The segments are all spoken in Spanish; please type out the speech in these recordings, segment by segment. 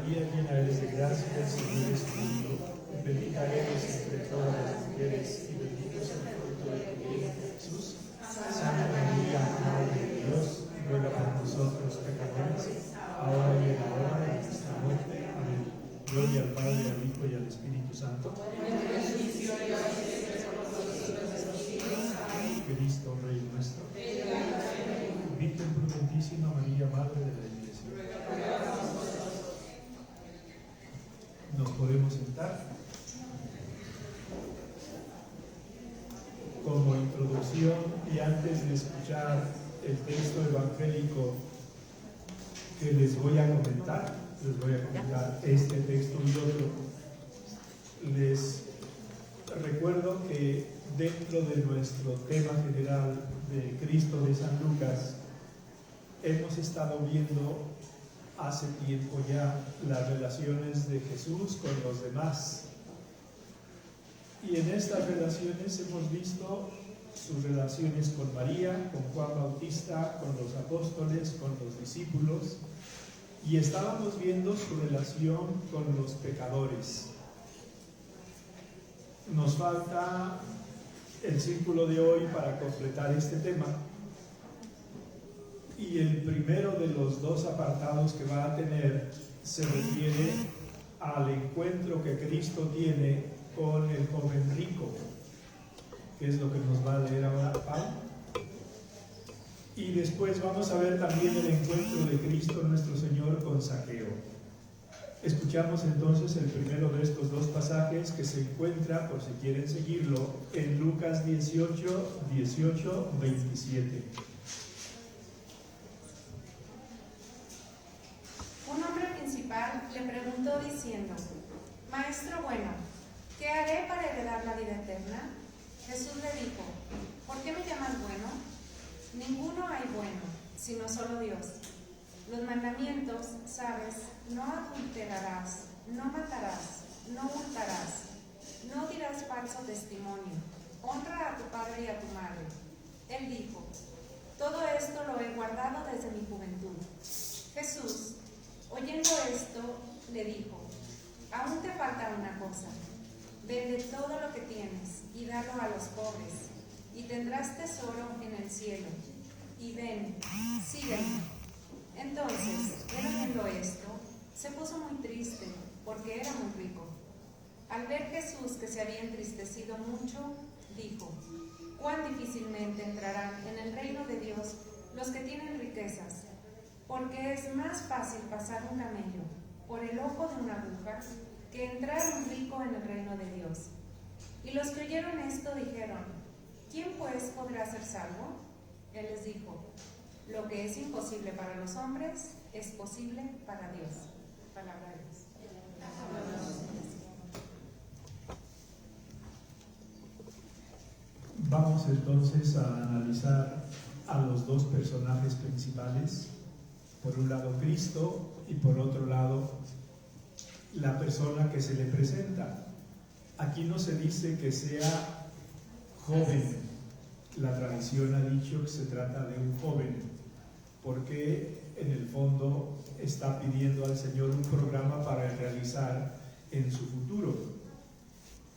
María, llena eres de gracia, el Señor es contigo. Bendita eres entre todas las mujeres y bendito es el fruto de tu vientre, Jesús. Santa María, Madre de Dios, ruega por nosotros pecadores, ahora y en la hora de nuestra muerte. Amén. Gloria al Padre, al Hijo y al Espíritu Santo. Cristo, Rey nuestro. Virgen prudentísima María, Madre de la Iglesia. Nos podemos sentar. Como introducción y antes de escuchar el texto evangélico que les voy a comentar este texto y otro, les recuerdo que dentro de nuestro tema general de Cristo de San Lucas hemos estado viendo hace tiempo ya las relaciones de Jesús con los demás. Y en estas relaciones hemos visto sus relaciones con María, con Juan Bautista, con los apóstoles, con los discípulos, y estábamos viendo su relación con los pecadores. Nos falta el círculo de hoy para completar este tema, y el primero de los dos apartados que va a tener se refiere al encuentro que Cristo tiene con el joven rico, que es lo que nos va a leer ahora Pablo. Y después vamos a ver también el encuentro de Cristo nuestro Señor con Zaqueo. Escuchamos entonces el primero de estos dos pasajes que se encuentra, por si quieren seguirlo, en Lucas 18, 27. Un hombre principal le preguntó diciendo: Maestro bueno, ¿qué haré para heredar la vida eterna? Jesús le dijo: ¿Por qué me llamas bueno? Ninguno hay bueno, sino solo Dios. Los mandamientos, sabes: no adulterarás, no matarás, no hurtarás, no dirás falso testimonio, honra a tu padre y a tu madre. Él dijo: todo esto lo he guardado desde mi juventud. Jesús, oyendo esto, le dijo: aún te falta una cosa. Vende todo lo que tienes y dalo a los pobres, y tendrás tesoro en el cielo. Y ven, sígueme. Entonces, él oyendo esto, se puso muy triste, porque era muy rico. Al ver Jesús que se había entristecido mucho, dijo: cuán difícilmente entrarán en el reino de Dios los que tienen riquezas, porque es más fácil pasar un camello por el ojo de una aguja que entrar un rico en el reino de Dios. Y los que oyeron esto dijeron: ¿quién pues podrá ser salvo? Él les dijo: lo que es imposible para los hombres es posible para Dios. Palabra de Dios. Vamos entonces a analizar a los dos personajes principales. Por un lado Cristo y por otro lado la persona que se le presenta. Aquí no se dice que sea joven. La tradición ha dicho que se trata de un joven, porque en el fondo está pidiendo al Señor un programa para realizar en su futuro.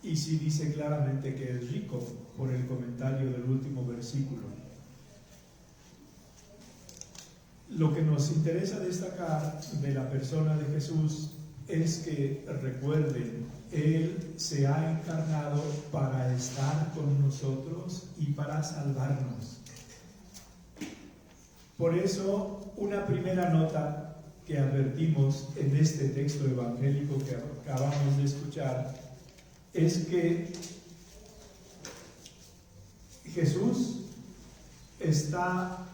Y sí dice claramente que es rico, por el comentario del último versículo. Lo que nos interesa destacar de la persona de Jesús es que, recuerden, Él se ha encarnado para estar con nosotros y para salvarnos. Por eso, una primera nota que advertimos en este texto evangélico que acabamos de escuchar es que Jesús está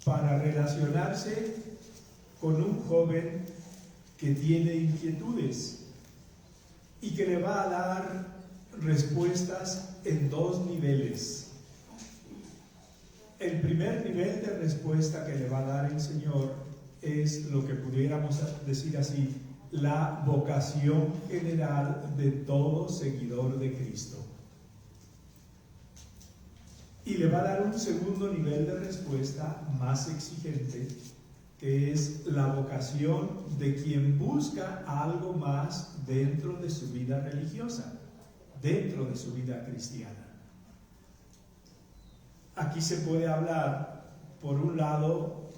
para relacionarse con un joven que tiene inquietudes y que le va a dar respuestas en dos niveles. El primer nivel de respuesta que le va a dar el Señor es lo que pudiéramos decir así: la vocación general de todo seguidor de Cristo. Y le va a dar un segundo nivel de respuesta más exigente, que es la vocación de quien busca algo más dentro de su vida religiosa, dentro de su vida cristiana. Aquí se puede hablar, por un lado,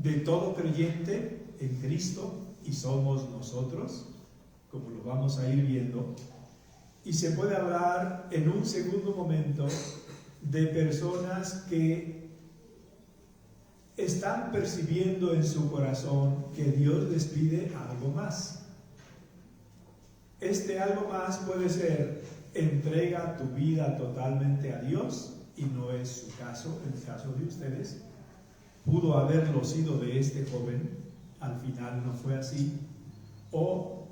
de todo creyente en Cristo, y somos nosotros, como lo vamos a ir viendo, y se puede hablar en un segundo momento de personas que están percibiendo en su corazón que Dios les pide algo más. Este algo más puede ser: entrega tu vida totalmente a Dios, y no es su caso, en el caso de ustedes. Pudo haberlo sido de este joven, al final no fue así. O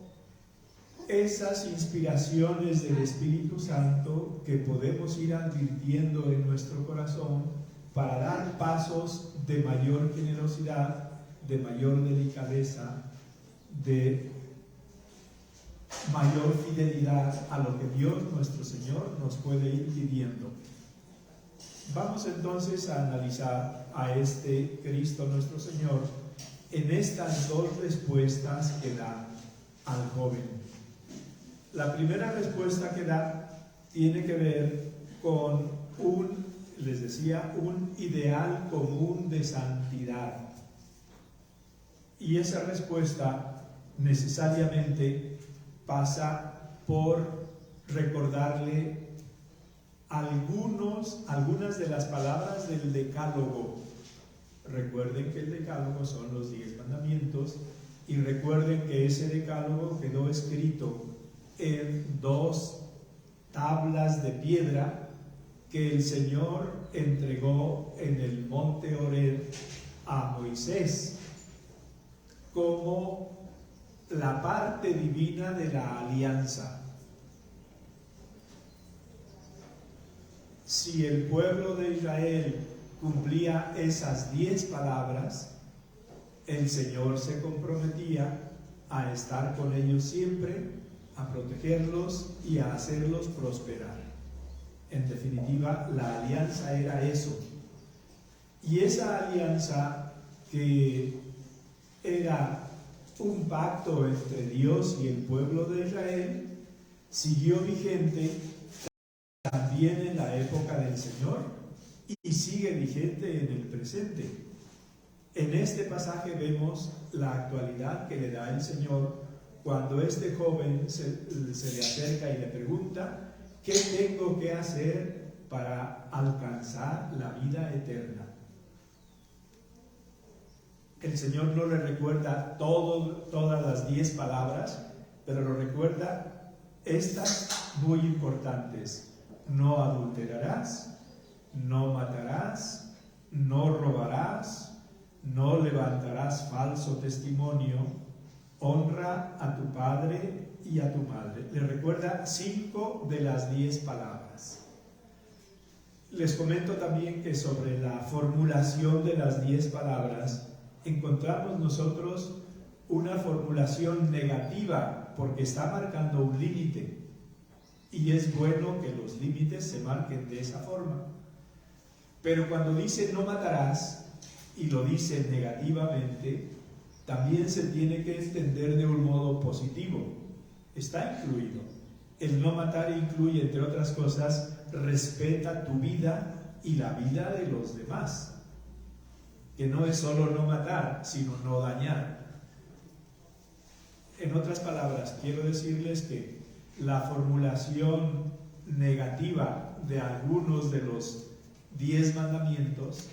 esas inspiraciones del Espíritu Santo que podemos ir advirtiendo en nuestro corazón para dar pasos de mayor generosidad, de mayor delicadeza, de mayor fidelidad a lo que Dios nuestro Señor nos puede ir pidiendo. Vamos entonces a analizar a este Cristo nuestro Señor en estas dos respuestas que da al joven. La primera respuesta que da tiene que ver con un ideal común de santidad. Y esa respuesta necesariamente pasa por recordarle algunas de las palabras del Decálogo. Recuerden que el Decálogo son los 10 mandamientos, y recuerden que ese Decálogo quedó escrito en 2 tablas de piedra que el Señor entregó en el monte Horeb a Moisés como la parte divina de la alianza. Si el pueblo de Israel cumplía esas 10 palabras, el Señor se comprometía a estar con ellos siempre, a protegerlos y a hacerlos prosperar. En definitiva, la alianza era eso. Y esa alianza, que era un pacto entre Dios y el pueblo de Israel, siguió vigente también en la época del Señor y sigue vigente en el presente. En este pasaje vemos la actualidad que le da el Señor cuando este joven se le acerca y le pregunta: ¿qué tengo que hacer para alcanzar la vida eterna? El Señor no le recuerda todas las 10 palabras, pero lo recuerda estas muy importantes: no adulterarás, no matarás, no robarás, no levantarás falso testimonio, honra a tu padre y a tu madre. Le recuerda 5 de las 10 palabras. Les comento también que sobre la formulación de las 10 palabras encontramos nosotros una formulación negativa, porque está marcando un límite, y es bueno que los límites se marquen de esa forma. Pero cuando dice no matarás y lo dice negativamente, también se tiene que entender de un modo positivo. Está incluido. El no matar incluye, entre otras cosas, respeta tu vida y la vida de los demás, que no es solo no matar, sino no dañar. En otras palabras, quiero decirles que la formulación negativa de algunos de los 10 mandamientos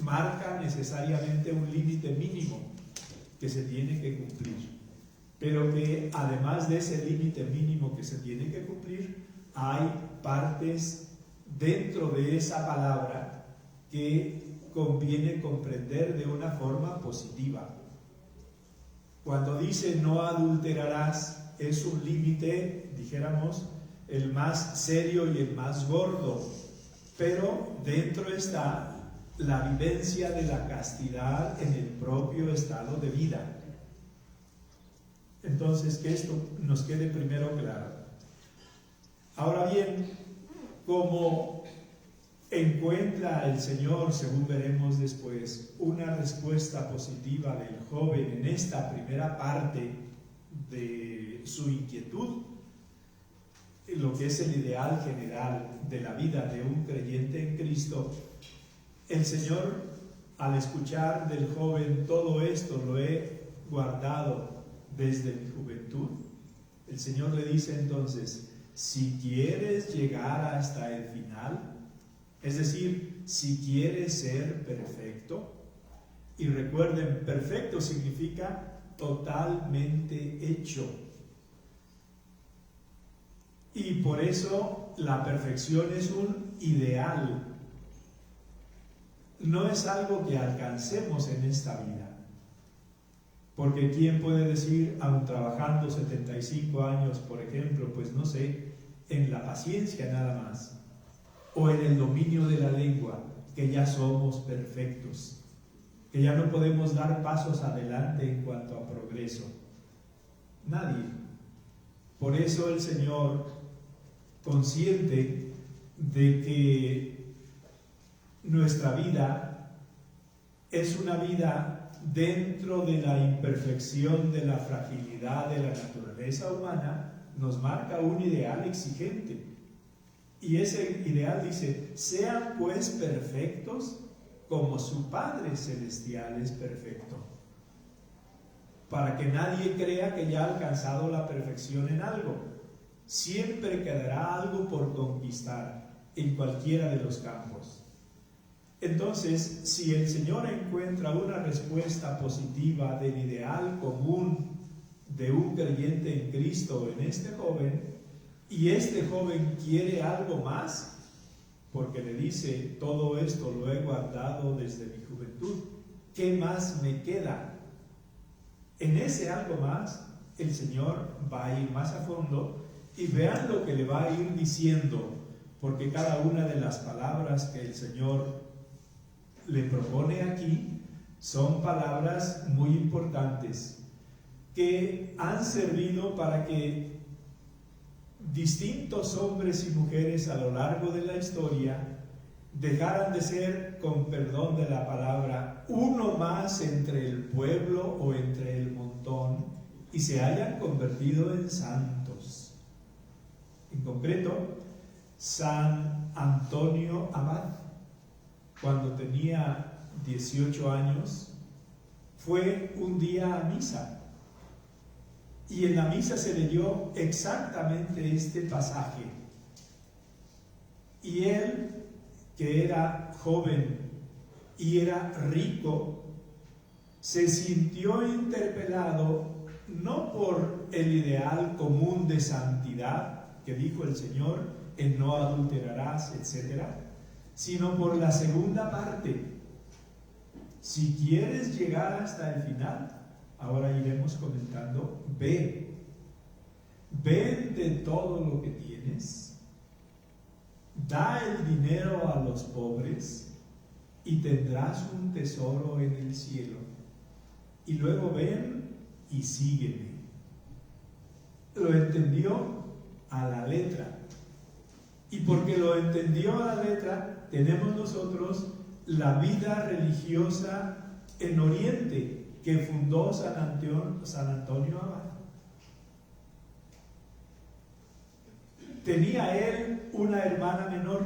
marca necesariamente un límite mínimo que se tiene que cumplir, pero que además de ese límite mínimo que se tiene que cumplir, hay partes dentro de esa palabra que conviene comprender de una forma positiva. Cuando dice no adulterarás, es un límite, dijéramos, el más serio y el más gordo, pero dentro está la vivencia de la castidad en el propio estado de vida. Entonces, que esto nos quede primero claro. Ahora bien, como encuentra el Señor, según veremos después, una respuesta positiva del joven en esta primera parte de su inquietud, lo que es el ideal general de la vida de un creyente en Cristo. El Señor, al escuchar del joven: todo esto lo he guardado desde mi juventud, el Señor le dice entonces: si quieres llegar hasta el final, es decir, si quieres ser perfecto, y recuerden, perfecto significa totalmente hecho. Y por eso la perfección es un ideal. No es algo que alcancemos en esta vida. Porque ¿quién puede decir, aun trabajando 75 años, por ejemplo, pues no sé, en la paciencia nada más, o en el dominio de la lengua, que ya somos perfectos, que ya no podemos dar pasos adelante en cuanto a progreso? Nadie. Por eso el Señor, consciente de que nuestra vida es una vida dentro de la imperfección, de la fragilidad de la naturaleza humana, nos marca un ideal exigente. Y ese ideal dice: sean pues perfectos como su Padre Celestial es perfecto. Para que nadie crea que ya ha alcanzado la perfección en algo. Siempre quedará algo por conquistar en cualquiera de los campos. Entonces, si el Señor encuentra una respuesta positiva del ideal común de un creyente en Cristo en este joven, y este joven quiere algo más, porque le dice: todo esto lo he guardado desde mi juventud, ¿qué más me queda? En ese algo más, el Señor va a ir más a fondo, y vean lo que le va a ir diciendo, porque cada una de las palabras que el Señor le propone aquí son palabras muy importantes que han servido para que distintos hombres y mujeres a lo largo de la historia dejaran de ser, con perdón de la palabra, uno más entre el pueblo o entre el montón, y se hayan convertido en santos. En concreto, San Antonio Abad, cuando tenía 18 años, fue un día a misa, y en la misa se leyó exactamente este pasaje, y él, que era joven y era rico, se sintió interpelado no por el ideal común de santidad que dijo el Señor, en no adulterarás, etc., sino por la segunda parte: si quieres llegar hasta el final, ahora iremos comentando, vende todo lo que tienes, da el dinero a los pobres y tendrás un tesoro en el cielo, y luego ven y sígueme. Lo entendió a la letra, y porque lo entendió a la letra, tenemos nosotros la vida religiosa en Oriente que fundó San Antonio Abad. Tenía él una hermana menor,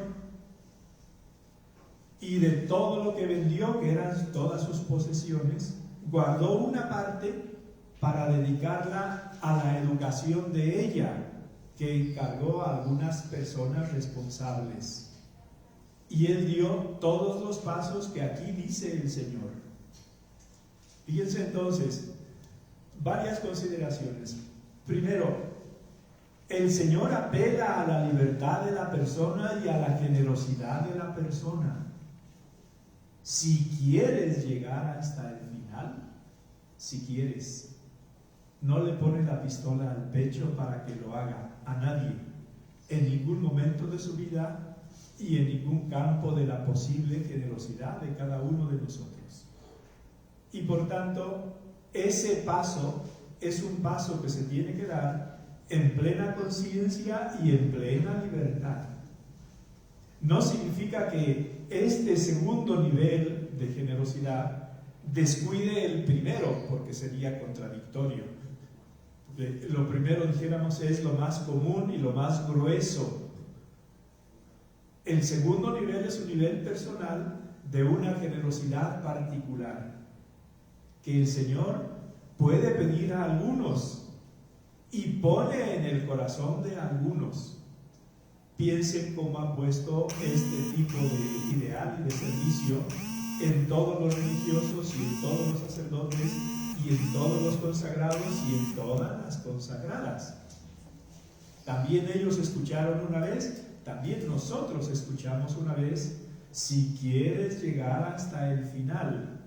y de todo lo que vendió, que eran todas sus posesiones, guardó una parte para dedicarla a la educación de ella, que encargó a algunas personas responsables. Y él dio todos los pasos que aquí dice el Señor. Fíjense entonces, varias consideraciones. Primero, el Señor apela a la libertad de la persona y a la generosidad de la persona. Si quieres llegar hasta el final, si quieres, no le pone la pistola al pecho para que lo haga a nadie, en ningún momento de su vida y en ningún campo de la posible generosidad de cada uno de nosotros. Y por tanto, ese paso es un paso que se tiene que dar en plena conciencia y en plena libertad. no significa que este segundo nivel de generosidad descuide el primero, porque sería contradictorio. Lo primero, dijéramos, es lo más común y lo más grueso. El segundo nivel es un nivel personal de una generosidad particular, que el Señor puede pedir a algunos y pone en el corazón de algunos. Piensen cómo ha puesto este tipo de ideal y de servicio en todos los religiosos y en todos los sacerdotes y en todos los consagrados y en todas las consagradas. También ellos escucharon una vez, también nosotros escuchamos una vez: si quieres llegar hasta el final.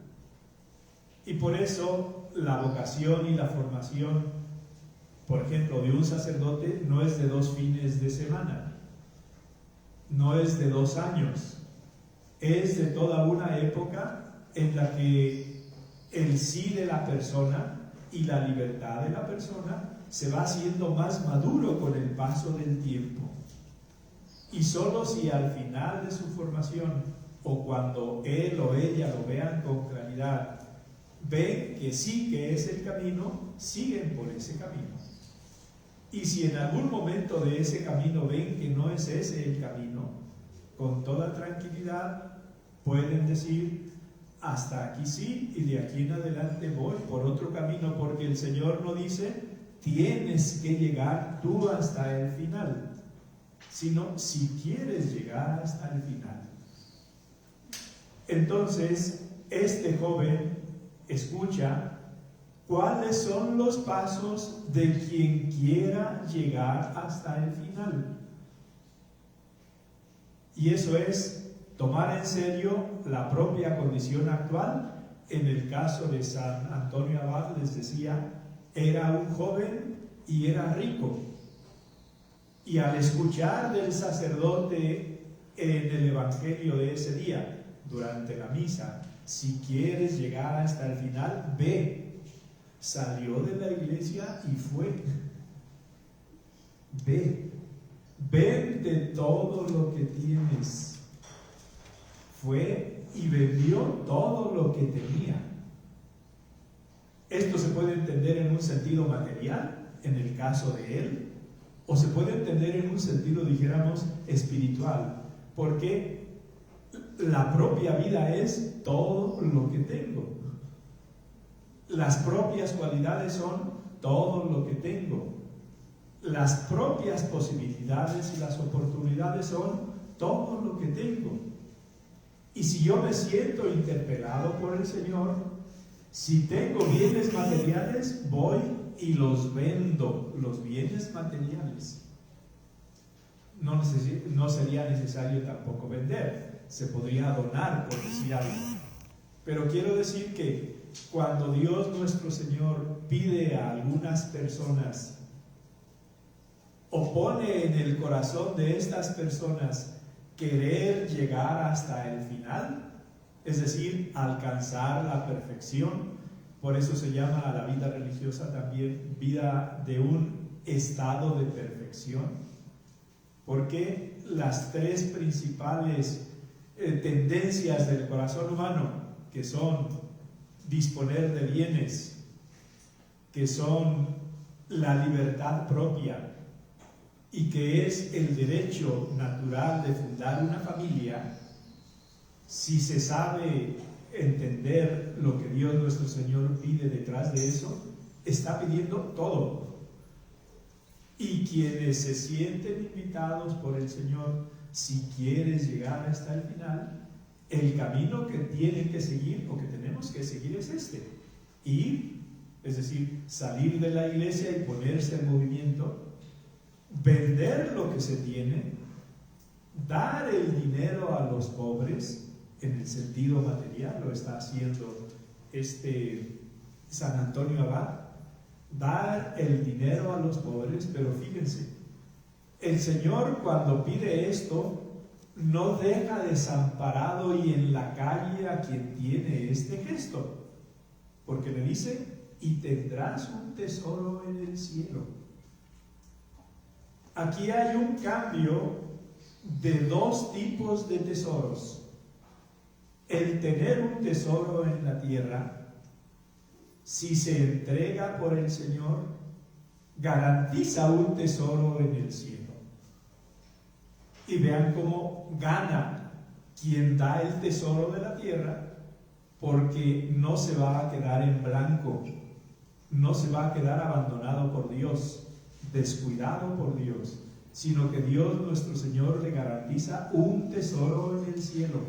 Y por eso la vocación y la formación, por ejemplo, de un sacerdote no es de 2 fines de semana, no es de 2 años, es de toda una época en la que el sí de la persona y la libertad de la persona se va haciendo más maduro con el paso del tiempo. Y solo si al final de su formación, o cuando él o ella lo vean con claridad, ven que sí que es el camino, siguen por ese camino. Y si en algún momento de ese camino ven que no es ese el camino, con toda tranquilidad pueden decir: hasta aquí sí, y de aquí en adelante voy por otro camino, porque el Señor no dice tienes que llegar tú hasta el final, sino si quieres llegar hasta el final. Entonces, este joven escucha cuáles son los pasos de quien quiera llegar hasta el final. Y eso es tomar en serio la propia condición actual. En el caso de San Antonio Abad, les decía, era un joven y era rico. Y al escuchar del sacerdote en el evangelio de ese día, durante la misa, si quieres llegar hasta el final, ve. Salió de la iglesia y fue. Ve. Vende todo lo que tienes. Fue y vendió todo lo que tenía. Esto se puede entender en un sentido material, en el caso de él, o se puede entender en un sentido, dijéramos, espiritual, porque la propia vida es todo lo que tengo. Las propias cualidades son todo lo que tengo. Las propias posibilidades y las oportunidades son todo lo que tengo. Y si yo me siento interpelado por el Señor, si tengo bienes materiales, voy y los vendo, los bienes materiales. No sería necesario tampoco vender, se podría donar, por decir algo. Pero quiero decir que cuando Dios nuestro Señor pide a algunas personas o pone en el corazón de estas personas querer llegar hasta el final, es decir, alcanzar la perfección, por eso se llama a la vida religiosa también vida de un estado de perfección, porque las 3 principales tendencias del corazón humano, que son disponer de bienes, que son la libertad propia y que es el derecho natural de fundar una familia, si se sabe entender lo que Dios nuestro Señor pide detrás de eso, está pidiendo todo. Y quienes se sienten invitados por el Señor, si quieres llegar hasta el final, el camino que tienen que seguir o que tenemos que seguir es este: ir, es decir, salir de la iglesia y ponerse en movimiento, vender lo que se tiene, dar el dinero a los pobres, en el sentido material lo está haciendo San Antonio Abad, dar el dinero a los pobres. Pero fíjense, el Señor cuando pide esto no deja desamparado y en la calle a quien tiene este gesto, porque le dice: y tendrás un tesoro en el cielo. Aquí hay un cambio de dos tipos de tesoros. El tener un tesoro en la tierra, si se entrega por el Señor, garantiza un tesoro en el cielo. Y vean cómo gana quien da el tesoro de la tierra, porque no se va a quedar en blanco, no se va a quedar abandonado por Dios, descuidado por Dios, sino que Dios nuestro Señor le garantiza un tesoro en el cielo.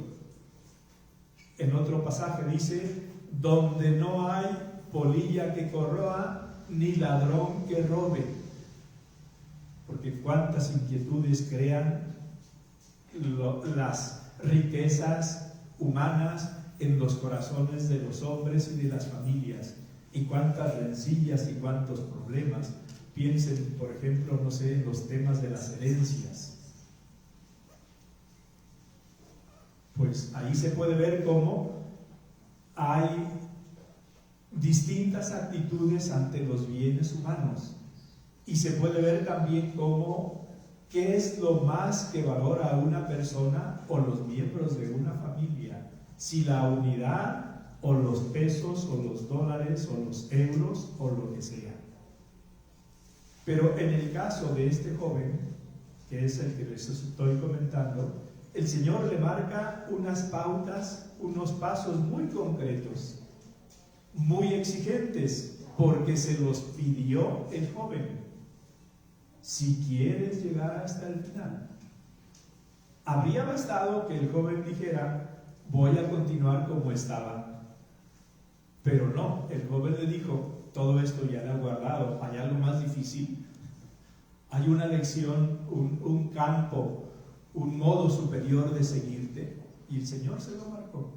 En otro pasaje dice, donde no hay polilla que corroa, ni ladrón que robe. Porque cuántas inquietudes crean las riquezas humanas en los corazones de los hombres y de las familias, y cuántas rencillas y cuántos problemas. Piensen, por ejemplo, no sé, en los temas de las herencias. Pues ahí se puede ver cómo hay distintas actitudes ante los bienes humanos, y se puede ver también cómo qué es lo más que valora una persona o los miembros de una familia, si la unidad o los pesos o los dólares o los euros o lo que sea. Pero en el caso de este joven, que es el que les estoy comentando, el Señor le marca unas pautas, unos pasos muy concretos, muy exigentes, porque se los pidió el joven. Si quieres llegar hasta el final. Habría bastado que el joven dijera, voy a continuar como estaba. Pero no, el joven le dijo, todo esto ya lo he guardado, hay algo más difícil. Hay una lección, un campo, un modo superior de seguirte. Y el Señor se lo marcó.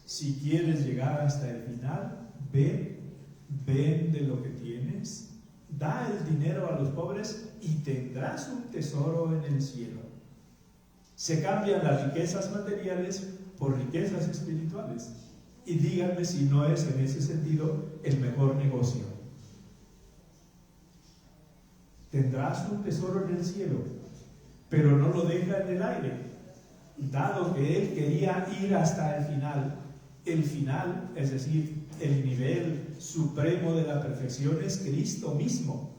Si quieres llegar hasta el final, ven de lo que tienes, da el dinero a los pobres y tendrás un tesoro en el cielo. Se cambian las riquezas materiales por riquezas espirituales. Y díganme si no es en ese sentido el mejor negocio. Tendrás un tesoro en el cielo, pero no lo deja en el aire. Dado que él quería ir hasta el final, es decir, el nivel supremo de la perfección es Cristo mismo.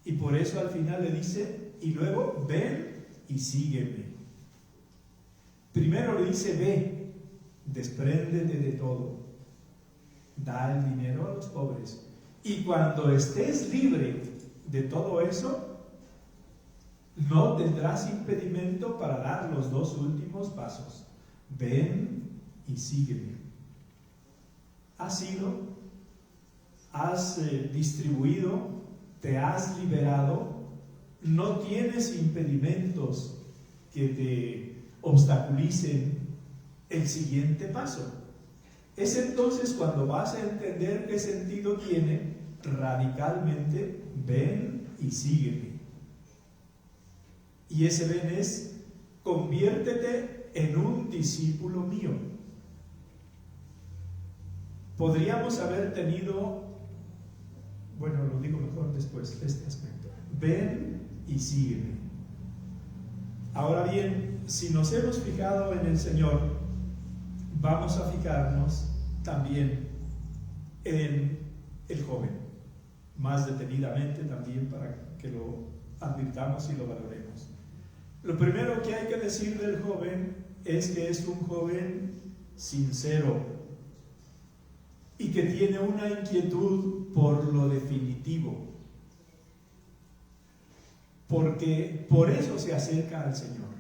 Y por eso al final le dice, y luego ven y sígueme. Primero le dice, ve, despréndete de todo, da el dinero a los pobres. Y cuando estés libre de todo eso, no tendrás impedimento para dar los dos últimos pasos. Ven y sígueme. Has distribuido, te has liberado, no tienes impedimentos que te obstaculicen el siguiente paso. Es entonces cuando vas a entender qué sentido tiene radicalmente, ven y sígueme. Y ese ven es, conviértete en un discípulo mío. Podríamos haber tenido, bueno, lo digo mejor después, este aspecto. Ven y sígueme. Ahora bien, si nos hemos fijado en el Señor, vamos a fijarnos también en el joven, más detenidamente también para que lo advirtamos y lo valoremos. Lo primero que hay que decir del joven es que es un joven sincero y que tiene una inquietud por lo definitivo, porque por eso se acerca al Señor.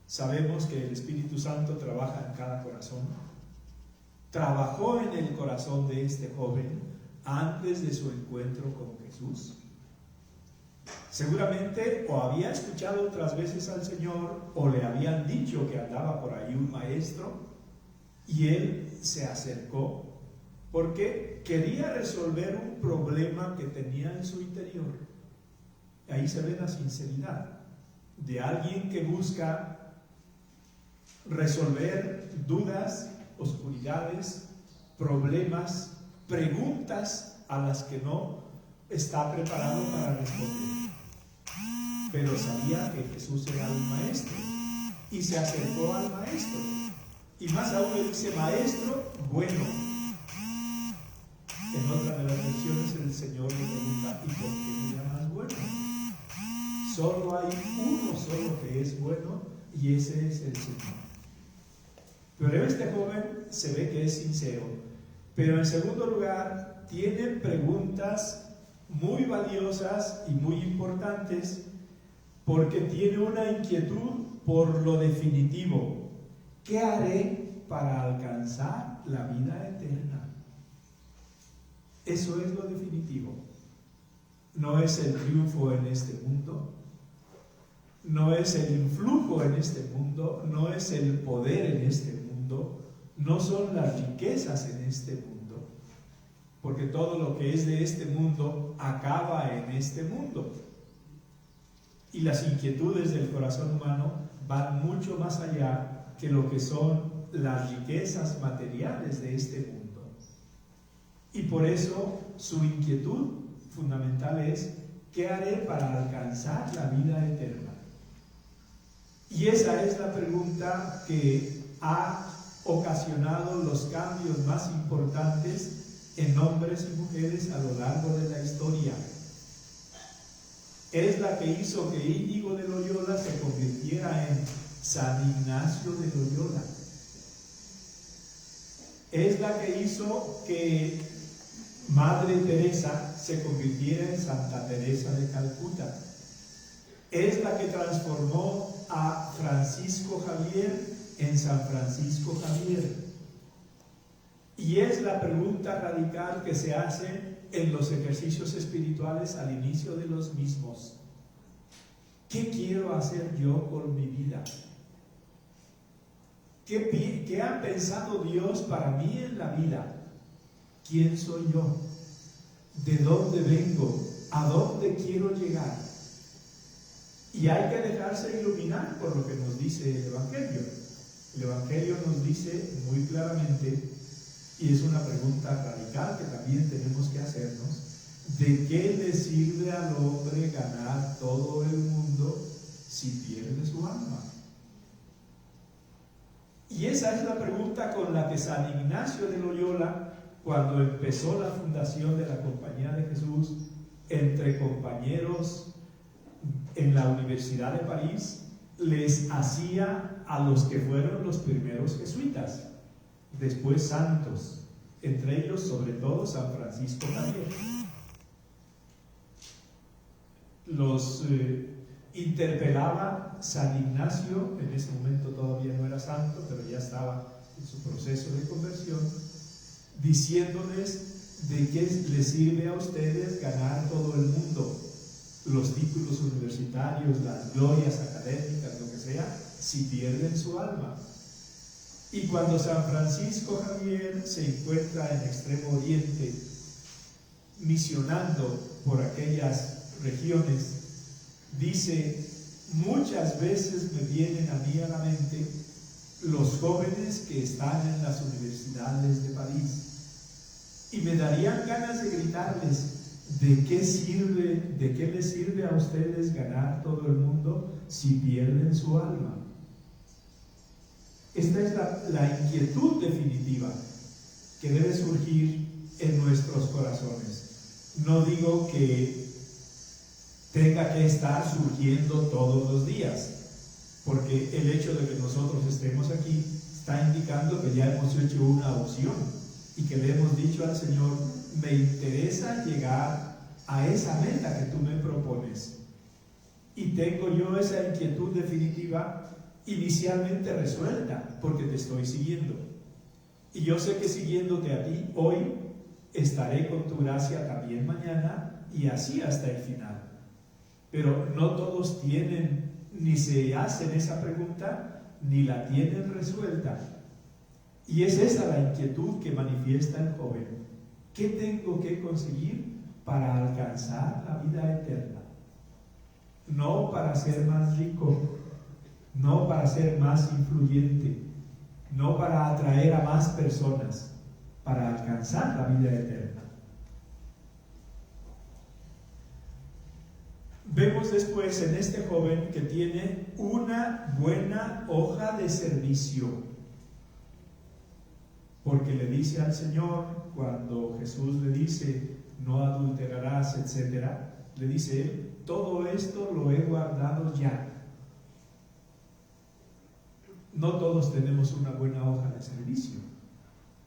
Sabemos que el Espíritu Santo trabaja en cada corazón. Trabajó en el corazón de este joven antes de su encuentro con Jesús. Seguramente o había escuchado otras veces al Señor, o le habían dicho que andaba por ahí un maestro, y él se acercó porque quería resolver un problema que tenía en su interior. Ahí se ve la sinceridad de alguien que busca resolver dudas, oscuridades, problemas, preguntas a las que no está preparado para responder. pero sabía que Jesús era un maestro y se acercó al maestro. Y más aún le dice, maestro bueno. En otra de las versiones el Señor le pregunta, ¿y por qué me llamas bueno? Solo hay uno solo que es bueno y ese es el Señor. Pero este joven se ve que es sincero. Pero en segundo lugar, tiene preguntas muy valiosas y muy importantes porque tiene una inquietud por lo definitivo. ¿Qué haré para alcanzar la vida eterna? Eso es lo definitivo. No es el triunfo en este mundo, no es el influjo en este mundo, no es el poder en este mundo, no son las riquezas en este mundo, porque todo lo que es de este mundo acaba en este mundo. Y las inquietudes del corazón humano van mucho más allá que lo que son las riquezas materiales de este mundo. Y por eso su inquietud fundamental es, ¿qué haré para alcanzar la vida eterna? Y esa es la pregunta que ha ocasionado los cambios más importantes en hombres y mujeres a lo largo de la historia. Es la que hizo que Íñigo de Loyola se convirtiera en San Ignacio de Loyola. Es la que hizo que Madre Teresa se convirtiera en Santa Teresa de Calcuta. Es la que transformó a Francisco Javier en San Francisco Javier. Y es la pregunta radical que se hace en los ejercicios espirituales al inicio de los mismos. ¿Qué quiero hacer yo con mi vida? ¿Qué ha pensado Dios para mí en la vida? ¿Quién soy yo? ¿De dónde vengo? ¿A dónde quiero llegar? Y hay que dejarse iluminar por lo que nos dice el Evangelio. El Evangelio nos dice muy claramente, y es una pregunta radical que también tenemos que hacernos, ¿de qué le sirve al hombre ganar todo el mundo si pierde su alma? Y esa es la pregunta con la que San Ignacio de Loyola, cuando empezó la fundación de la Compañía de Jesús, entre compañeros en la Universidad de París, les hacía a los que fueron los primeros jesuitas, después santos, entre ellos sobre todo San Francisco Javier. Los interpelaba San Ignacio, en ese momento todavía no era santo, pero ya estaba en su proceso de conversión, diciéndoles de qué les sirve a ustedes ganar todo el mundo, los títulos universitarios, las glorias académicas, lo que sea, si pierden su alma. Y cuando San Francisco Javier se encuentra en Extremo Oriente, misionando por aquellas regiones, dice, muchas veces me vienen a mí a la mente los jóvenes que están en las universidades de París y me darían ganas de gritarles, ¿de qué les sirve a ustedes ganar todo el mundo si pierden su alma? Esta es la inquietud definitiva que debe surgir en nuestros corazones. No digo que tenga que estar surgiendo todos los días, porque el hecho de que nosotros estemos aquí está indicando que ya hemos hecho una opción y que le hemos dicho al Señor, me interesa llegar a esa meta que tú me propones. Y tengo yo esa inquietud definitiva inicialmente resuelta, porque te estoy siguiendo. Y yo sé que siguiéndote a ti hoy, estaré con tu gracia también mañana y así hasta el final. Pero no todos tienen, ni se hacen esa pregunta, ni la tienen resuelta. Y es esa la inquietud que manifiesta el joven. ¿Qué tengo que conseguir para alcanzar la vida eterna? No para ser más rico, no para ser más influyente, no para atraer a más personas, para alcanzar la vida eterna. Vemos Vemos después en este joven que tiene una buena hoja de servicio, porque le dice al Señor, cuando Jesús le dice, no adulterarás, etcétera, le dice él, todo esto lo he guardado ya. No todos tenemos una buena hoja de servicio,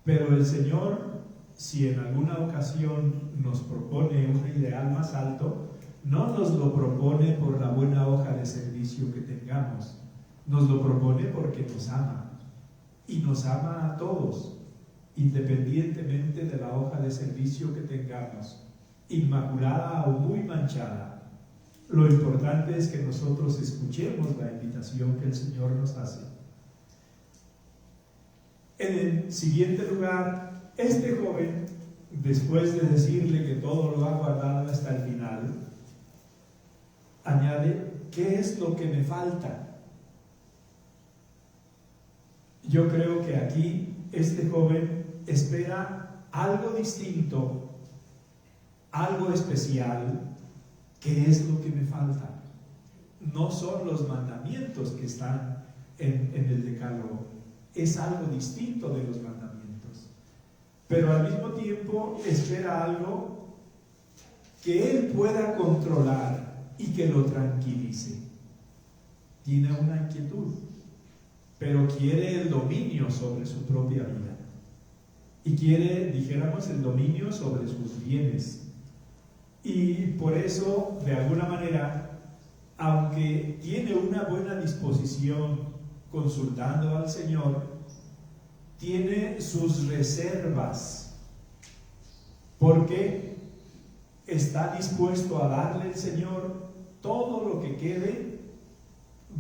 pero el Señor, si en alguna ocasión nos propone un ideal más alto, no nos lo propone por la buena hoja de servicio que tengamos, nos lo propone porque nos ama, y nos ama a todos, independientemente de la hoja de servicio que tengamos, inmaculada o muy manchada. Lo importante es que nosotros escuchemos la invitación que el Señor nos hace. En el siguiente lugar, este joven, después de decirle que todo lo ha guardado hasta el final, añade, ¿qué es lo que me falta? Yo creo que aquí este joven espera algo distinto, algo especial. ¿Qué es lo que me falta? No son los mandamientos que están en el decálogo, es algo distinto de los mandamientos, pero al mismo tiempo espera algo que él pueda controlar y que lo tranquilice. Tiene una inquietud, pero quiere el dominio sobre su propia vida y quiere, dijéramos, el dominio sobre sus bienes. Y por eso, de alguna manera, aunque tiene una buena disposición consultando al Señor, tiene sus reservas, porque está dispuesto a darle al Señor todo lo que quede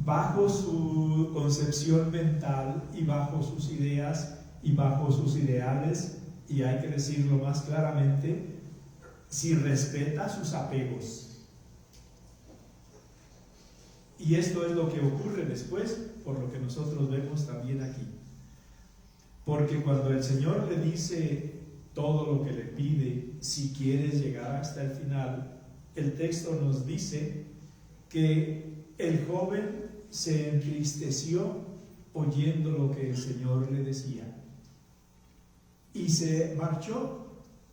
bajo su concepción mental y bajo sus ideas y bajo sus ideales, y hay que decirlo más claramente, si respeta sus apegos. Y esto es lo que ocurre después, por lo que nosotros vemos también aquí. Porque cuando el Señor le dice todo lo que le pide, si quieres llegar hasta el final, el texto nos dice que el joven se entristeció oyendo lo que el Señor le decía y se marchó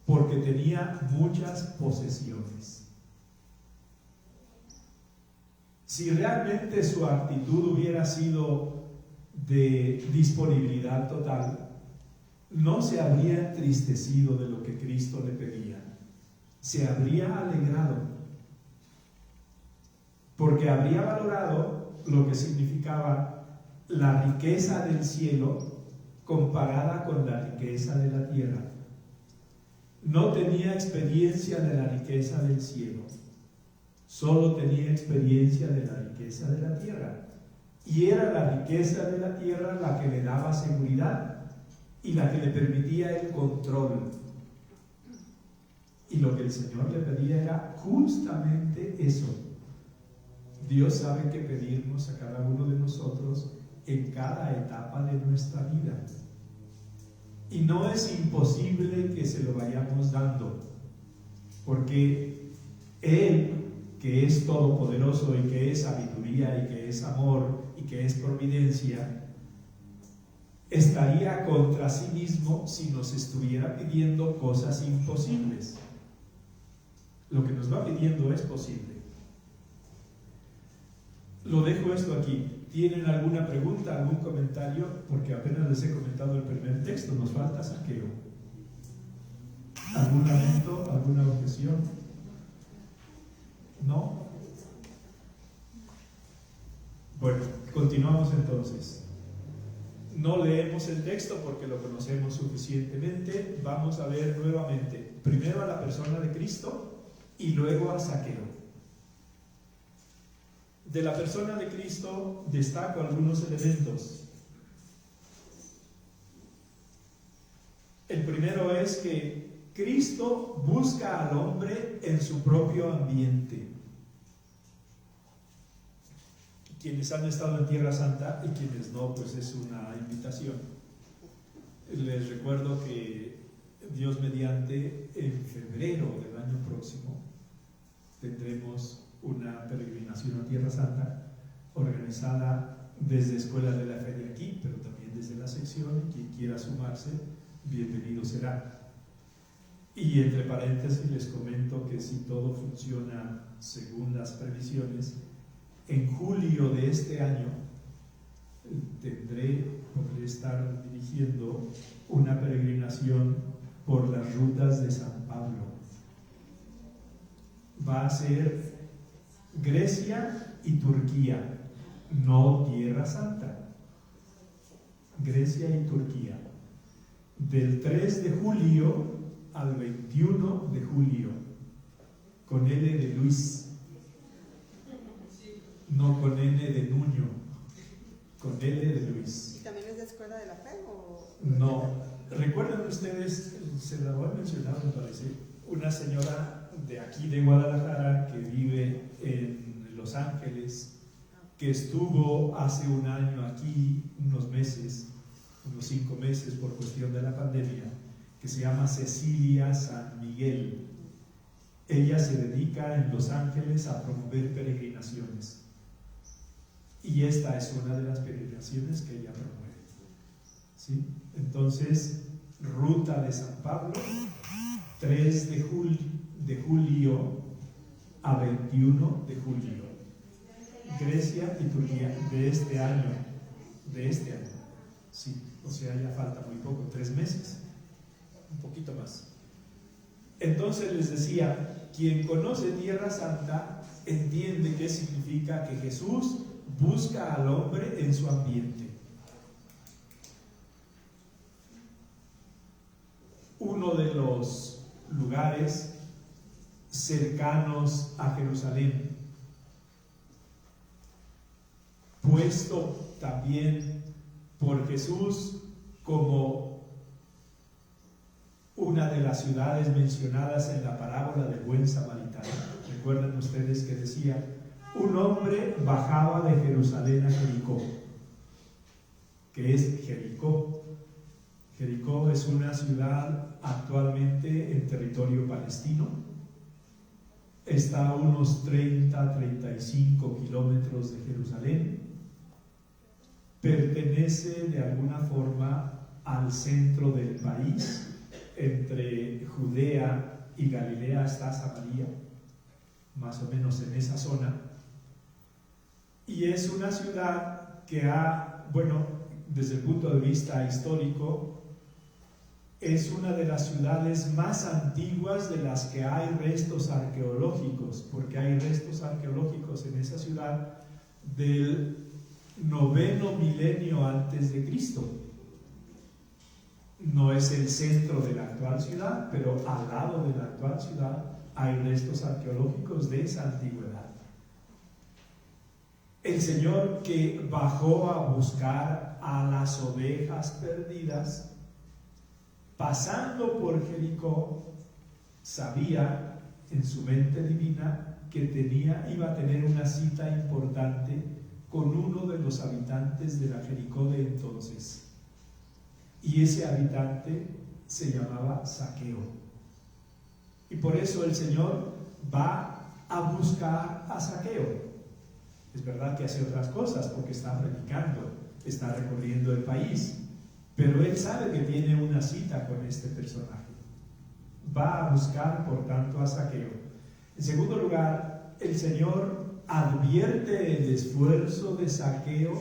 porque tenía muchas posesiones. Si realmente su actitud hubiera sido de disponibilidad total, no se habría entristecido de lo que Cristo le pedía, se habría alegrado, porque habría valorado lo que significaba la riqueza del cielo comparada con la riqueza de la tierra. No tenía experiencia de la riqueza del cielo, solo tenía experiencia de la riqueza de la tierra. Y era la riqueza de la tierra la que le daba seguridad y la que le permitía el control. Y lo que el Señor le pedía era justamente eso. Dios sabe qué pedirnos a cada uno de nosotros en cada etapa de nuestra vida. Y no es imposible que se lo vayamos dando, porque Él, que es todopoderoso y que es sabiduría y que es amor y que es providencia, estaría contra sí mismo si nos estuviera pidiendo cosas imposibles. Lo que nos va pidiendo es posible. Lo dejo esto aquí. ¿Tienen alguna pregunta, algún comentario? Porque apenas les he comentado el primer texto, nos falta Zaqueo. ¿Algún lamento, alguna objeción? ¿No? Bueno, continuamos entonces. No leemos el texto porque lo conocemos suficientemente. Vamos a ver nuevamente, primero a la persona de Cristo y luego a Zaqueo. De la persona de Cristo destaco algunos elementos. El primero es que Cristo busca al hombre en su propio ambiente. Quienes han estado en Tierra Santa y quienes no, pues es una invitación. Les recuerdo que Dios mediante, en febrero del año próximo tendremos una peregrinación a Tierra Santa organizada desde Escuela de la Fe de aquí, pero también desde la sección. Quien quiera sumarse, bienvenido será. Y entre paréntesis les comento que si todo funciona según las previsiones, en julio de este año podré estar dirigiendo una peregrinación por las rutas de San Pablo. Va a ser Grecia y Turquía, no Tierra Santa. Grecia y Turquía. Del 3 de julio al 21 de julio, con L de Luis, no con N de Nuño, con L de Luis. ¿Y también es de Escuela de la Fe o...? No, recuerdan ustedes, se la voy a mencionar me parece, una señora de aquí de Guadalajara que vive en Los Ángeles, que estuvo hace un año aquí, unos meses, unos 5 meses por cuestión de la pandemia, que se llama Cecilia San Miguel. Ella se dedica en Los Ángeles a promover peregrinaciones. Y esta es una de las peregrinaciones que ella promueve. ¿Sí? Entonces, ruta de San Pablo, 3 de julio a 21 de julio. Grecia y Turquía de este año. Sí, o sea, ya falta muy poco, 3 meses. Un poquito más. Entonces les decía, quien conoce Tierra Santa entiende qué significa que Jesús busca al hombre en su ambiente. Uno de los lugares cercanos a Jerusalén, puesto también por Jesús como una de las ciudades mencionadas en la parábola del buen samaritano. Recuerdan ustedes que decía: un hombre bajaba de Jerusalén a Jericó. ¿Qué es Jericó? Jericó es una ciudad actualmente en territorio palestino. Está a unos 30-35 kilómetros de Jerusalén. Pertenece de alguna forma al centro del país. Entre Judea y Galilea está Samaria, más o menos en esa zona. Y es una ciudad que desde el punto de vista histórico, es una de las ciudades más antiguas de las que hay restos arqueológicos, porque hay restos arqueológicos en esa ciudad del 9º milenio antes de Cristo. No es el centro de la actual ciudad, pero al lado de la actual ciudad hay restos arqueológicos de esa antigüedad. El Señor que bajó a buscar a las ovejas perdidas, pasando por Jericó, sabía en su mente divina que iba a tener una cita importante con uno de los habitantes de la Jericó de entonces. Y ese habitante se llamaba Zaqueo. Y por eso el Señor va a buscar a Zaqueo. Es verdad que hace otras cosas porque está predicando, está recorriendo el país, pero él sabe que tiene una cita con este personaje. Va a buscar, por tanto, a Zaqueo. En segundo lugar, el Señor advierte el esfuerzo de Zaqueo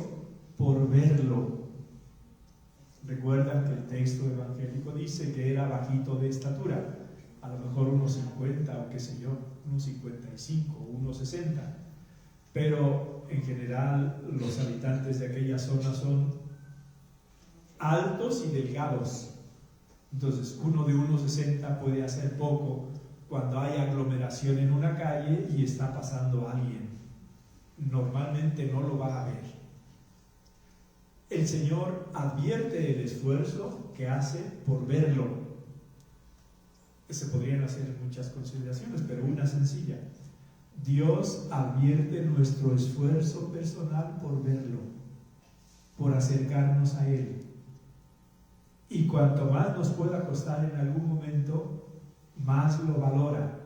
por verlo. Recuerdan que el texto evangélico dice que era bajito de estatura, a lo mejor unos 50 o qué sé yo, unos 55, unos 60, pero en general los habitantes de aquella zona son altos y delgados. Entonces uno de 1,60 puede hacer poco cuando hay aglomeración en una calle y está pasando alguien. Normalmente no lo va a ver. El Señor advierte el esfuerzo que hace por verlo. Se podrían hacer muchas consideraciones, pero una sencilla. Dios advierte nuestro esfuerzo personal por verlo, por acercarnos a Él. Y cuanto más nos pueda costar en algún momento, más lo valora.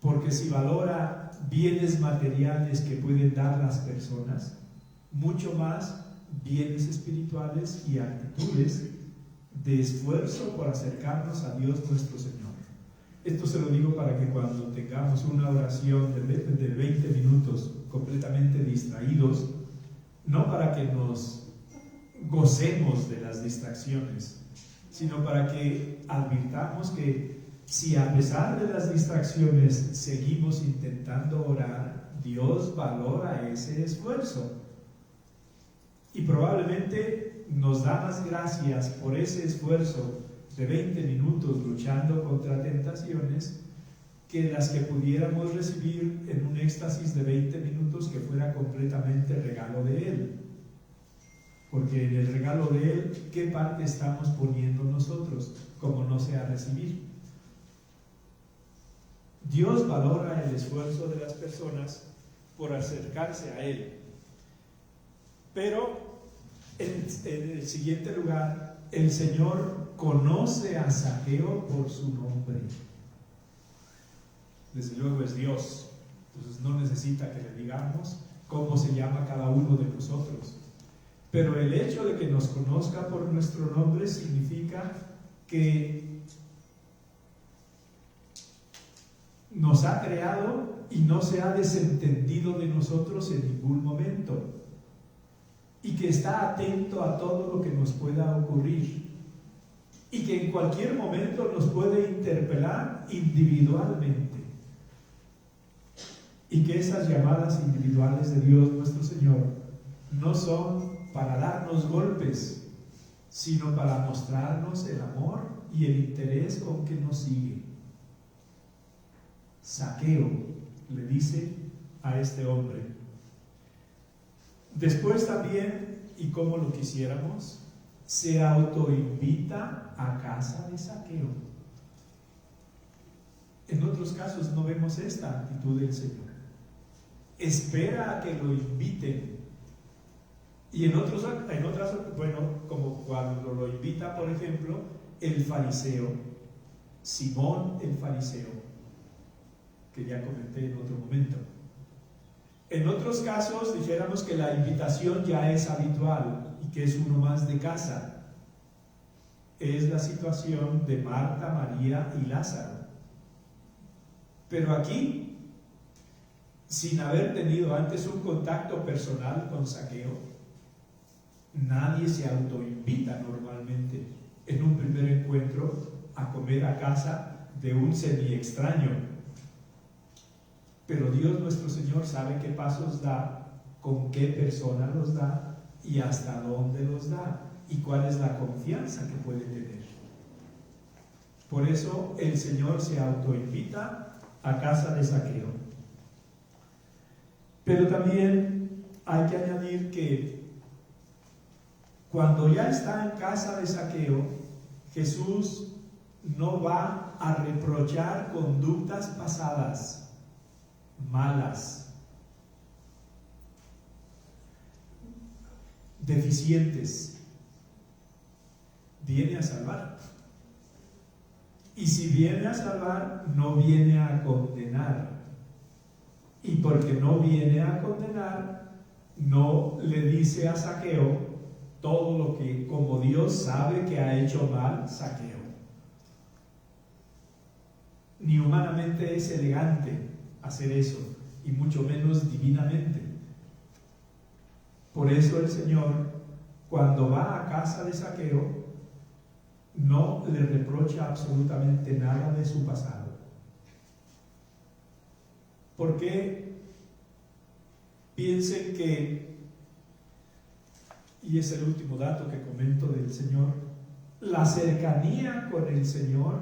Porque si valora bienes materiales que pueden dar las personas, mucho más bienes espirituales y actitudes de esfuerzo por acercarnos a Dios nuestro Señor. Esto se lo digo para que cuando tengamos una oración de 20 minutos completamente distraídos, no para que nos gocemos de las distracciones, sino para que advirtamos que si a pesar de las distracciones seguimos intentando orar, Dios valora ese esfuerzo. Y probablemente nos da más gracias por ese esfuerzo de 20 minutos luchando contra tentaciones que las que pudiéramos recibir en un éxtasis de 20 minutos que fuera completamente regalo de Él. Porque en el regalo de Él, ¿qué parte estamos poniendo nosotros? Como no sea recibir. Dios valora el esfuerzo de las personas por acercarse a Él. Pero en el siguiente lugar, el Señor conoce a Zaqueo por su nombre. Desde luego es Dios, entonces no necesita que le digamos cómo se llama cada uno de nosotros. Pero el hecho de que nos conozca por nuestro nombre significa que nos ha creado y no se ha desentendido de nosotros en ningún momento, y que está atento a todo lo que nos pueda ocurrir, y que en cualquier momento nos puede interpelar individualmente, y que esas llamadas individuales de Dios nuestro Señor no son para darnos golpes, sino para mostrarnos el amor y el interés con que nos sigue. Zaqueo le dice a este hombre. Después también, y como lo quisiéramos, se autoinvita a casa de Zaqueo. En otros casos no vemos esta actitud del Señor. Espera a que lo inviten. Y en otras, bueno, como cuando lo invita, por ejemplo, el fariseo, Simón el fariseo, que ya comenté en otro momento. En otros casos dijéramos que la invitación ya es habitual y que es uno más de casa. Es la situación de Marta, María y Lázaro. Pero aquí, sin haber tenido antes un contacto personal con Zaqueo, nadie se autoinvita normalmente en un primer encuentro a comer a casa de un semi-extraño. Pero Dios nuestro Señor sabe qué pasos da, con qué persona los da y hasta dónde los da y cuál es la confianza que puede tener. Por eso el Señor se autoinvita a casa de Zaqueo. Pero también hay que añadir que cuando ya está en casa de Zaqueo, Jesús no va a reprochar conductas pasadas, malas, deficientes. Viene a salvar. Y si viene a salvar, no viene a condenar. Y porque no viene a condenar, no le dice a Zaqueo todo lo que, como Dios sabe que ha hecho mal Zaqueo. Ni humanamente es elegante hacer eso, y mucho menos divinamente. Por eso el Señor, cuando va a casa de Zaqueo, no le reprocha absolutamente nada de su pasado. Porque piensen que, y es el último dato que comento del Señor, la cercanía con el Señor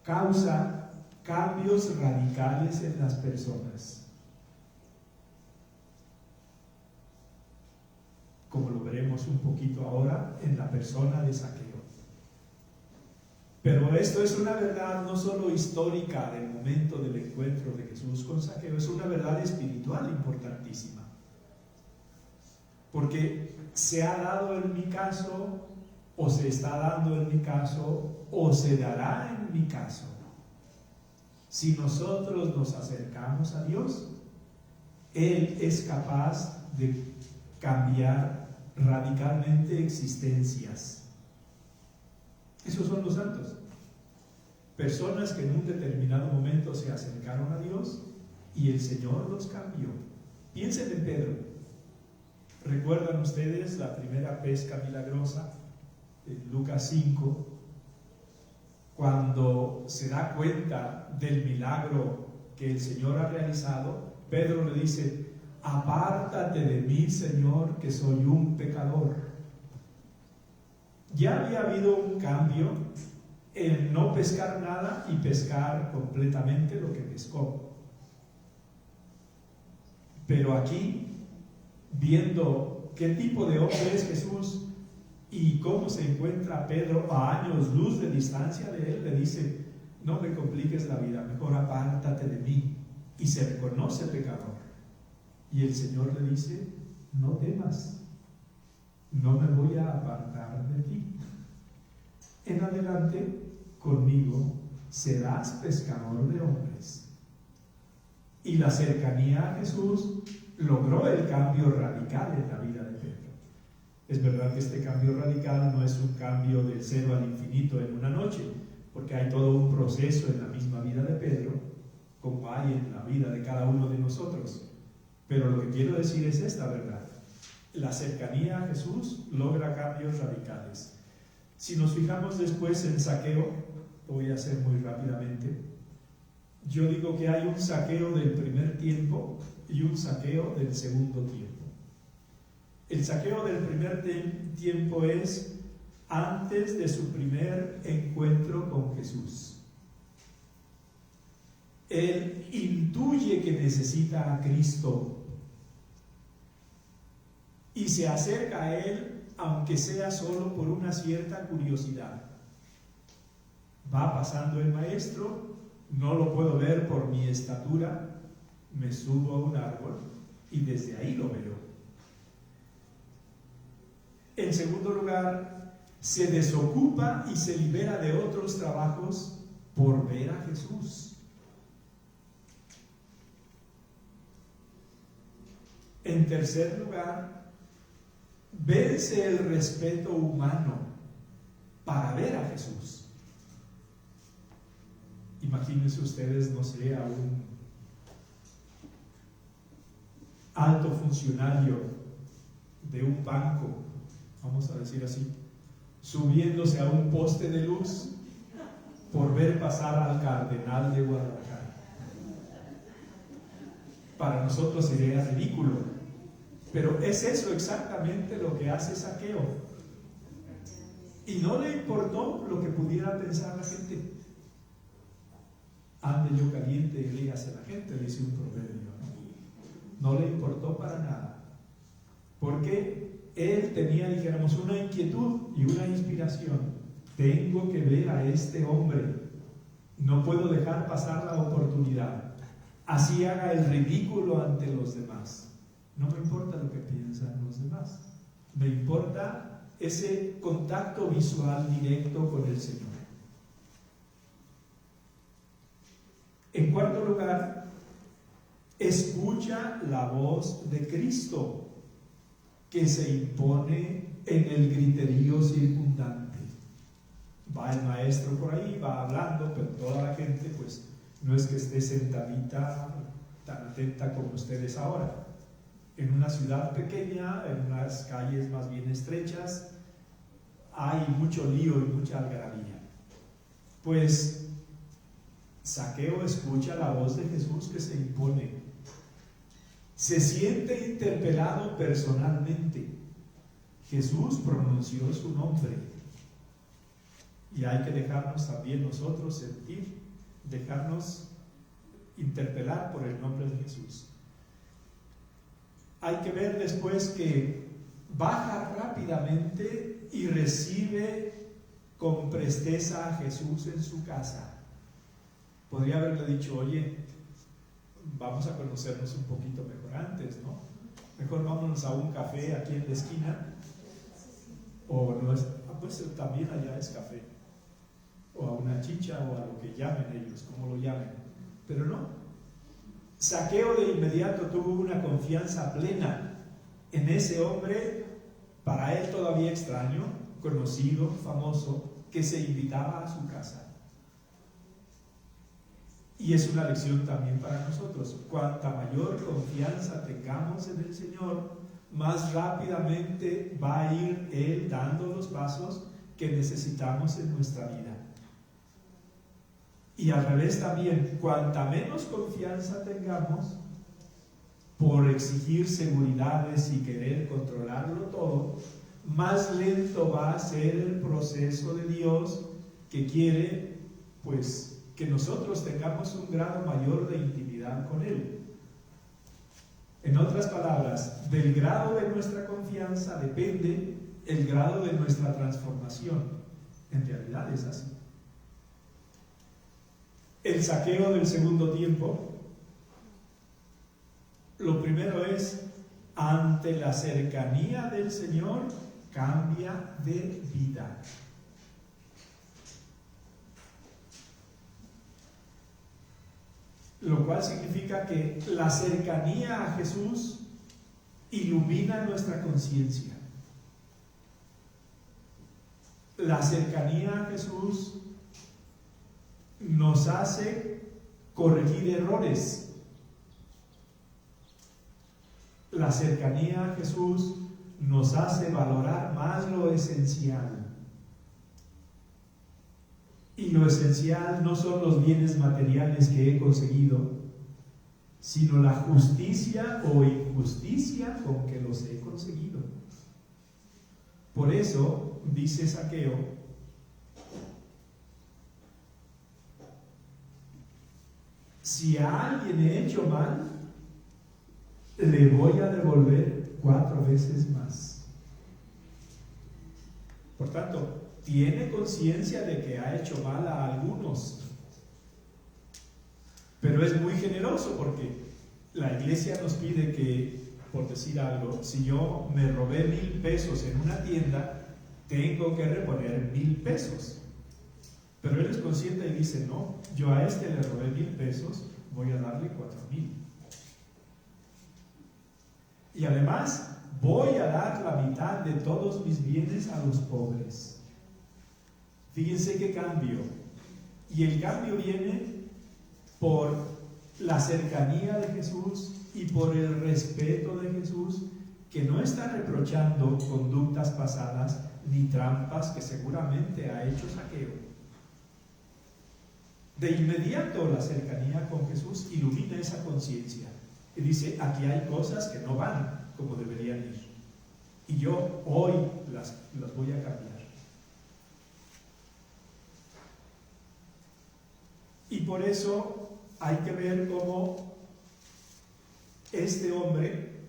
causa cambios radicales en las personas, como lo veremos un poquito ahora en la persona de Zaqueo. Pero esto es una verdad no solo histórica del momento del encuentro de Jesús con Zaqueo, es una verdad espiritual importantísima. Porque se ha dado en mi caso, o se está dando en mi caso, o se dará en mi caso. Si nosotros nos acercamos a Dios, Él es capaz de cambiar radicalmente existencias. Esos son los santos. Personas que en un determinado momento se acercaron a Dios y el Señor los cambió. Piensen en Pedro. ¿Recuerdan ustedes la primera pesca milagrosa en Lucas 5? Cuando se da cuenta del milagro que el Señor ha realizado, Pedro le dice: apártate de mí, Señor, que soy un pecador. Ya había habido un cambio en no pescar nada y pescar completamente lo que pescó. Pero aquí, viendo qué tipo de hombre es Jesús y cómo se encuentra Pedro a años luz de distancia de él, le dice: no me compliques la vida, mejor apártate de mí. Y se reconoce pecador. Y el Señor le dice: no temas, no me voy a apartar de ti. En adelante, conmigo serás pescador de hombres. Y la cercanía a Jesús logró el cambio radical en la vida de Pedro. Es verdad que este cambio radical no es un cambio del cero al infinito en una noche, porque hay todo un proceso en la misma vida de Pedro, como hay en la vida de cada uno de nosotros. Pero lo que quiero decir es esta verdad: la cercanía a Jesús logra cambios radicales. Si nos fijamos después en Zaqueo, lo voy a hacer muy rápidamente. Yo digo que hay un Zaqueo del primer tiempo y un Zaqueo del segundo tiempo. El Zaqueo del primer tiempo es antes de su primer encuentro con Jesús. Él intuye que necesita a Cristo y se acerca a Él, aunque sea solo por una cierta curiosidad. Va pasando el maestro, no lo puedo ver por mi estatura, me subo a un árbol y desde ahí lo veo. En segundo lugar, se desocupa y se libera de otros trabajos por ver a Jesús. En tercer lugar, vence el respeto humano para ver a Jesús. Imagínense ustedes, no sé, a un alto funcionario de un banco, vamos a decir así, subiéndose a un poste de luz por ver pasar al cardenal de Guadalajara. Para nosotros sería ridículo, pero es eso exactamente lo que hace Zaqueo. Y no le importó lo que pudiera pensar la gente. Ande yo caliente y ríase a la gente, dice un proverbio, ¿no? No le importó para nada, porque él tenía, dijéramos, una inquietud y una inspiración. Tengo que ver a este hombre, no puedo dejar pasar la oportunidad, así haga el ridículo ante los demás. No me importa lo que piensan los demás, me importa ese contacto visual directo con el Señor. En cuarto lugar, escucha la voz de Cristo que se impone en el griterío circundante. Va el maestro por ahí, va hablando, pero toda la gente pues no es que esté sentadita tan atenta como ustedes ahora. En una ciudad pequeña, en unas calles más bien estrechas, hay mucho lío y mucha algarabía. Pues Zaqueo escucha la voz de Jesús que se impone. Se siente interpelado personalmente. Jesús pronunció su nombre. Y hay que dejarnos también nosotros sentir, dejarnos interpelar por el nombre de Jesús. Hay que ver después que baja rápidamente y recibe con presteza a Jesús en su casa. Podría haberle dicho: oye, vamos a conocernos un poquito mejor antes, ¿no? Mejor vámonos a un café aquí en la esquina. O no es, pues también allá es café. O a una chicha o a lo que llamen ellos, como lo llamen. Pero no. Zaqueo de inmediato tuvo una confianza plena en ese hombre, para él todavía extraño, conocido, famoso, que se invitaba a su casa. Y es una lección también para nosotros. Cuanta mayor confianza tengamos en el Señor, más rápidamente va a ir Él dando los pasos que necesitamos en nuestra vida. Y al revés también, cuanta menos confianza tengamos, por exigir seguridades y querer controlarlo todo, más lento va a ser el proceso de Dios, que quiere, pues, que nosotros tengamos un grado mayor de intimidad con Él. En otras palabras, del grado de nuestra confianza depende el grado de nuestra transformación. En realidad es así. El Zaqueo del segundo tiempo, lo primero es, ante la cercanía del Señor, cambia de vida. Lo cual significa que la cercanía a Jesús ilumina nuestra conciencia. La cercanía a Jesús nos hace corregir errores. La cercanía a Jesús nos hace valorar más lo esencial. Y lo esencial no son los bienes materiales que he conseguido, sino la justicia o injusticia con que los he conseguido. Por eso, dice Zaqueo, si a alguien he hecho mal, le voy a devolver 4 veces más. Por tanto, tiene conciencia de que ha hecho mal a algunos, pero es muy generoso, porque la iglesia nos pide que, por decir algo, si yo me robé 1,000 pesos en una tienda, tengo que reponer 1,000 pesos. Pero él es consciente y dice, no, yo a este le robé 1,000 pesos, voy a darle 4,000. Y además, voy a dar la mitad de todos mis bienes a los pobres. Fíjense qué cambio. Y el cambio viene por la cercanía de Jesús y por el respeto de Jesús, que no está reprochando conductas pasadas ni trampas que seguramente ha hecho Zaqueo. De inmediato la cercanía con Jesús ilumina esa conciencia y dice, aquí hay cosas que no van como deberían ir, y yo hoy las voy a cambiar. Y por eso hay que ver cómo este hombre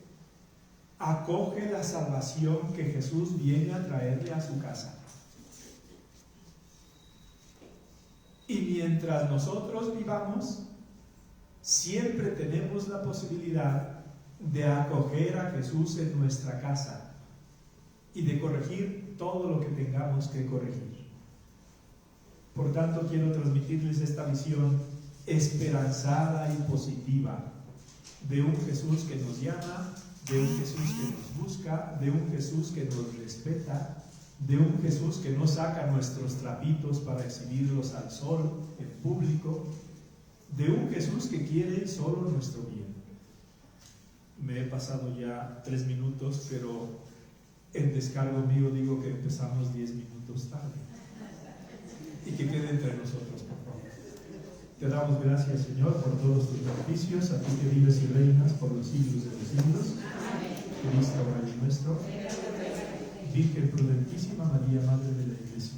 acoge la salvación que Jesús viene a traerle a su casa. Y mientras nosotros vivamos, siempre tenemos la posibilidad de acoger a Jesús en nuestra casa y de corregir todo lo que tengamos que corregir. Por tanto, quiero transmitirles esta visión esperanzada y positiva de un Jesús que nos llama, de un Jesús que nos busca, de un Jesús que nos respeta, de un Jesús que no saca nuestros trapitos para exhibirlos al sol en público, de un Jesús que quiere solo nuestro bien. Me he pasado ya 3 minutos, pero en descargo mío digo que empezamos 10 minutos tarde. Y que quede entre nosotros, por favor. Te damos gracias, Señor, por todos tus beneficios, a ti que vives y reinas por los siglos de los siglos. Cristo, Rey nuestro. Virgen prudentísima, María, Madre de la Iglesia.